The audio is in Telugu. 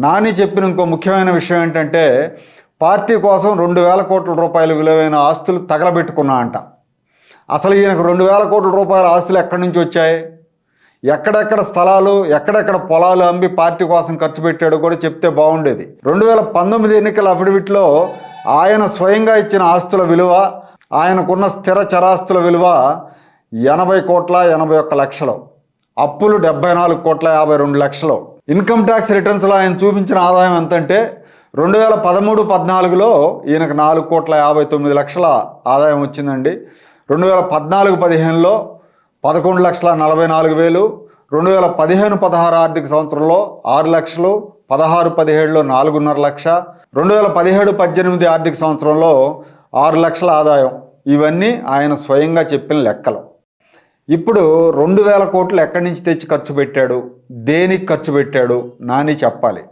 నాని చెప్పిన ఇంకో ముఖ్యమైన విషయం ఏంటంటే పార్టీ కోసం 2,000 కోట్ల రూపాయల విలువైన ఆస్తులు తగలబెట్టుకున్నా అంట. అసలు ఈయనకు 2,000 కోట్ల రూపాయల ఆస్తులు ఎక్కడి నుంచి వచ్చాయి, ఎక్కడెక్కడ స్థలాలు, ఎక్కడెక్కడ పొలాలు అమ్మి పార్టీ కోసం ఖర్చు పెట్టాడో కూడా చెప్తే బాగుండేది. 2019 ఎన్నికల అఫిడవిట్లో ఆయన స్వయంగా ఇచ్చిన ఆస్తుల విలువ, ఆయనకున్న స్థిర చరాస్తుల విలువ 80 కోట్ల 81 లక్షలు, అప్పులు 74 కోట్ల 52 లక్షలు. ఇన్కమ్ ట్యాక్స్ రిటర్న్స్లో ఆయన చూపించిన ఆదాయం ఎంతంటే 2013-14లో ఈయనకు 4 కోట్ల 59 లక్షల ఆదాయం వచ్చిందండి. 2014-15లో 11 లక్షల 44 వేలు, 2015-16 ఆర్థిక సంవత్సరంలో 6 లక్షలు, 16-17లో 4.5 లక్ష, 2017-18 ఆర్థిక సంవత్సరంలో 6 లక్షల ఆదాయం. ఇవన్నీ ఆయన స్వయంగా చెప్పిన లెక్కలు. ఇప్పుడు 2,000 కోట్లు ఎక్కడి నుంచి తెచ్చి ఖర్చు పెట్టాడు, దేనికి ఖర్చు పెట్టాడు నాని చెప్పాలి.